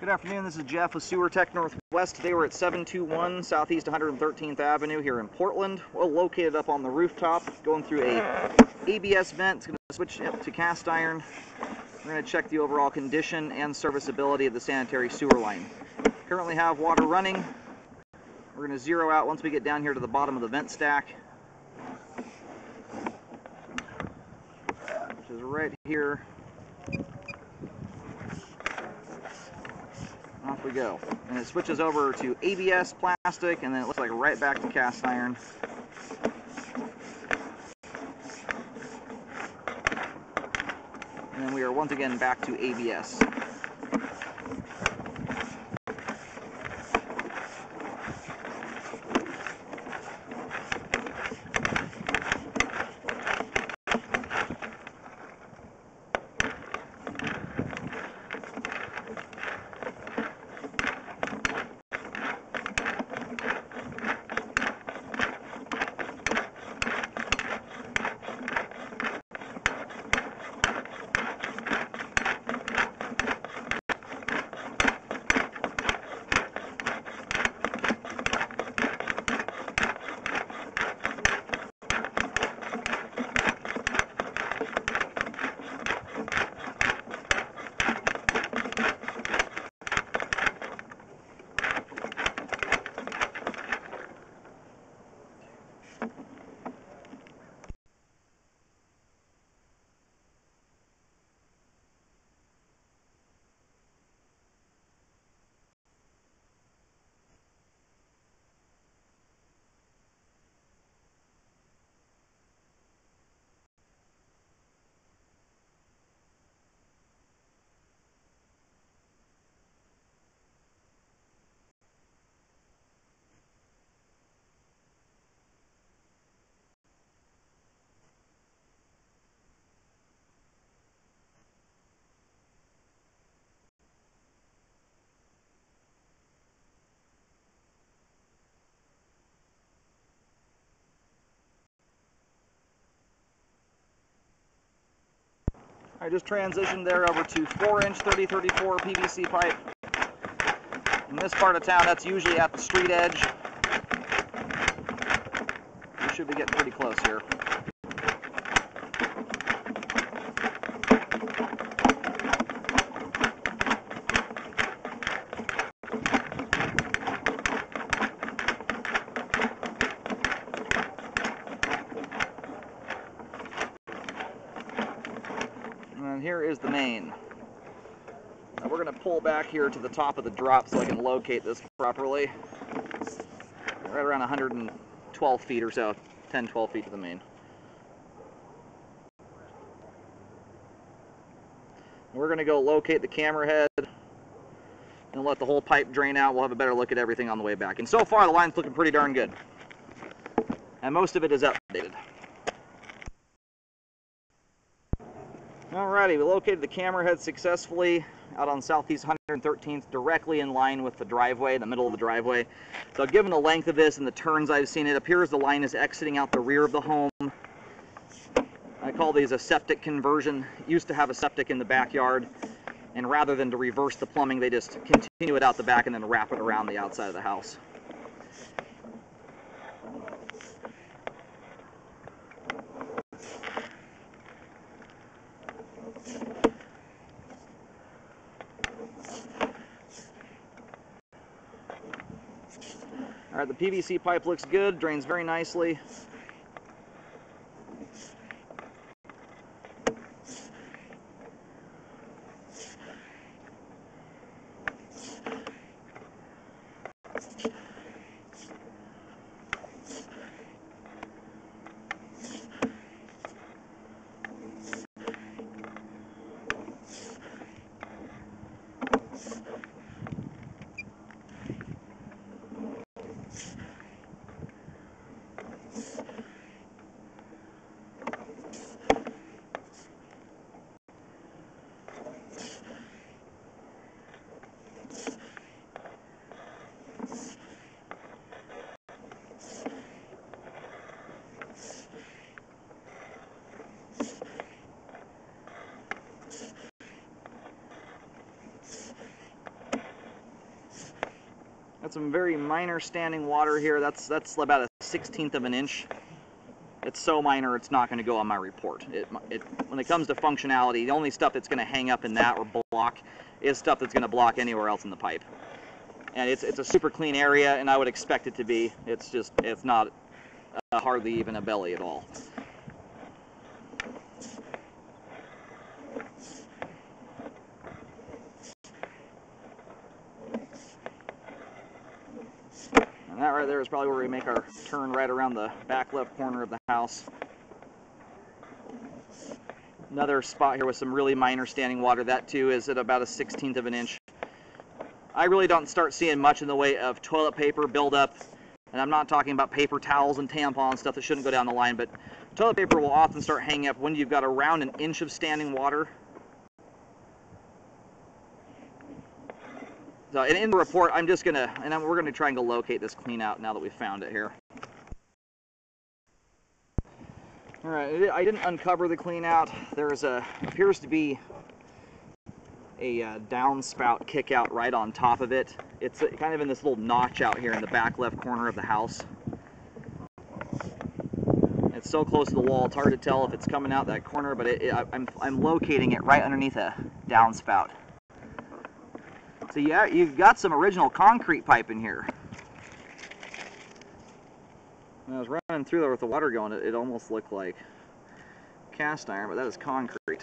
Good afternoon, this is Jeff with Sewer Tech Northwest. Today we're at 721 Southeast 113th Avenue here in Portland. We're located up on the rooftop, going through a ABS vent. It's going to switch to cast iron. We're going to check the overall condition and serviceability of the sanitary sewer line. Currently have water running. We're going to zero out once we get down here to the bottom of the vent stack, which is right here. Off we go. And it switches over to ABS plastic, and then it looks like right back to cast iron. And then we are once again back to ABS. I just transitioned there over to 4-inch 3034 PVC pipe. In this part of town, that's usually at the street edge. We should be getting pretty close here. And here is the main. Now we're going to pull back here to the top of the drop so I can locate this properly. Right around 112 feet or so, 10-12 feet to the main. We're going to go locate the camera head and let the whole pipe drain out. We'll have a better look at everything on the way back. And so far the line's looking pretty darn good. And most of it is updated. Alrighty, we located the camera head successfully out on Southeast 113th, directly in line with the driveway, the middle of the driveway. So given the length of this and the turns I've seen, it appears the line is exiting out the rear of the home. I call these a septic conversion. It used to have a septic in the backyard, and rather than to reverse the plumbing, they just continue it out the back and then wrap it around the outside of the house. Alright, the PVC pipe looks good, drains very nicely. Got some very minor standing water here. That's about a 1/16 of an inch. It's so minor it's not going to go on my report. When it comes to functionality, the only stuff that's going to hang up in that or block is stuff that's going to block anywhere else in the pipe. And it's a super clean area, and I would expect it to be. It's not hardly even a belly at all. And that right there is probably where we make our turn, right around the back left corner of the house. Another spot here with some really minor standing water. That too is at about a 1/16 of an inch. I really don't start seeing much in the way of toilet paper buildup, and I'm not talking about paper towels and tampons, stuff that shouldn't go down the line, but toilet paper will often start hanging up when you've got around an inch of standing water. So in the report, we're gonna try and go locate this clean out now that we found it here. All right, I didn't uncover the clean out. There's appears to be a downspout kick out right on top of it. It's kind of in this little notch out here in the back left corner of the house. It's so close to the wall, it's hard to tell if it's coming out that corner, but I'm locating it right underneath a downspout. So yeah, you've got some original concrete pipe in here. When I was running through there with the water going, it almost looked like cast iron, but that is concrete.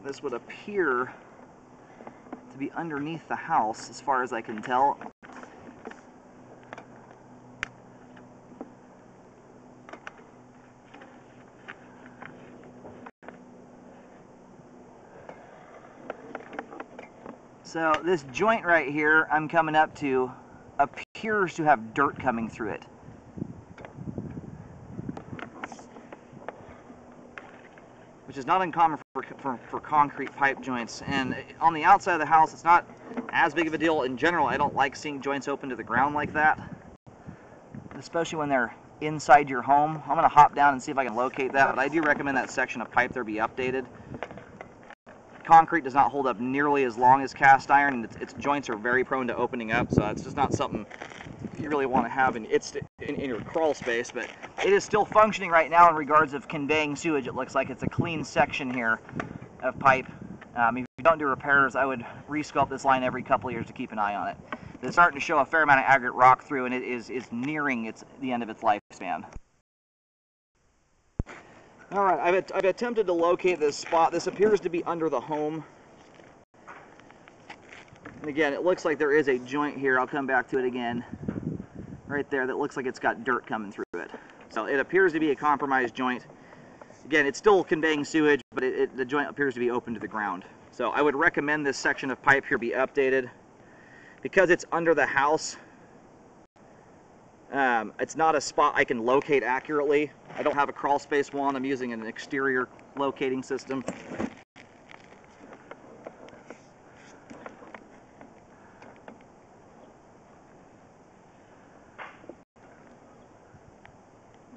This would appear to be underneath the house, as far as I can tell. So this joint right here I'm coming up to appears to have dirt coming through it. Which is not uncommon for concrete pipe joints. And on the outside of the house, it's not as big of a deal. In general, I don't like seeing joints open to the ground like that, especially when they're inside your home. I'm going to hop down and see if I can locate that, but I do recommend that section of pipe there be updated. Concrete does not hold up nearly as long as cast iron, and its joints are very prone to opening up, so it's just not something you really want to have in your crawl space. But it is still functioning right now in regards of conveying sewage. It looks like it's a clean section here of pipe. If you don't do repairs, I would resculpt this line every couple of years to keep an eye on it. It's starting to show a fair amount of aggregate rock through, and it is nearing the end of its lifespan. All right, I've attempted to locate this spot. This appears to be under the home. And again, it looks like there is a joint here. I'll come back to it again. Right there, that looks like it's got dirt coming through it. So it appears to be a compromised joint. Again, it's still conveying sewage, but the joint appears to be open to the ground. So I would recommend this section of pipe here be updated. Because it's under the house, it's not a spot I can locate accurately. I don't have a crawl space wand. I'm using an exterior locating system.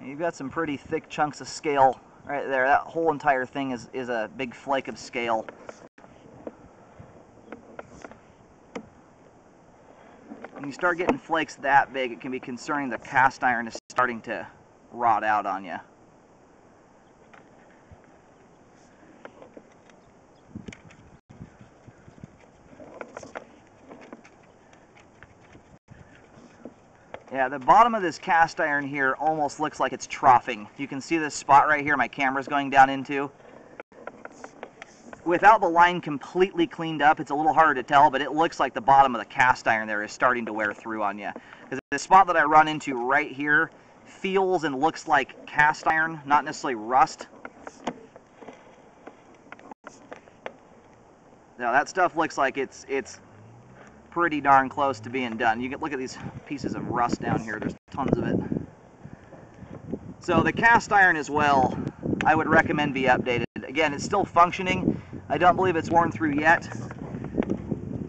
You've got some pretty thick chunks of scale right there. That whole entire thing is a big flake of scale. When you start getting flakes that big, it can be concerning. The cast iron is starting to rot out on you. Yeah, the bottom of this cast iron here almost looks like it's troughing. You can see this spot right here my camera's going down into. Without the line completely cleaned up, it's a little harder to tell, but it looks like the bottom of the cast iron there is starting to wear through on you. Because the spot that I run into right here feels and looks like cast iron, not necessarily rust. Now that stuff looks like it's pretty darn close to being done. You can look at these pieces of rust down here. There's tons of it. So the cast iron as well, I would recommend be updated. Again, it's still functioning. I don't believe it's worn through yet.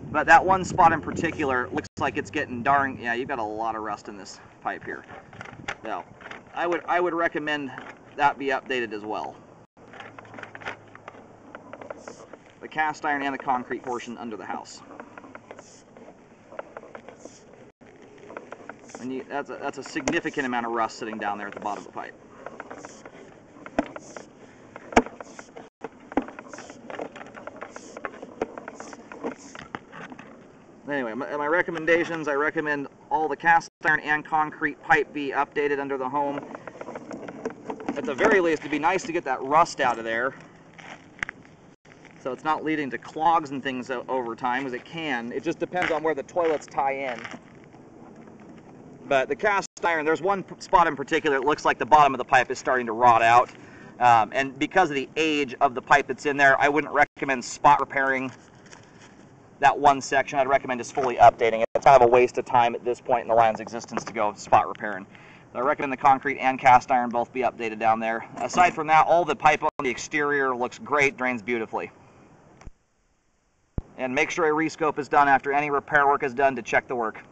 But that one spot in particular looks like it's getting darn, yeah, you've got a lot of rust in this pipe here. So I would recommend that be updated as well. The cast iron and the concrete portion under the house. And that's a significant amount of rust sitting down there at the bottom of the pipe. Anyway, my recommendations, I recommend all the cast iron and concrete pipe be updated under the home. At the very least, it'd be nice to get that rust out of there, so it's not leading to clogs and things over time, as it can. It just depends on where the toilets tie in. But the cast iron, there's one spot in particular, it looks like the bottom of the pipe is starting to rot out. And because of the age of the pipe that's in there, I wouldn't recommend spot repairing that one section. I'd recommend just fully updating it. It's kind of a waste of time at this point in the line's existence to go spot repairing. So I recommend the concrete and cast iron both be updated down there. Aside from that, all the pipe on the exterior looks great, drains beautifully. And make sure a rescope is done after any repair work is done to check the work.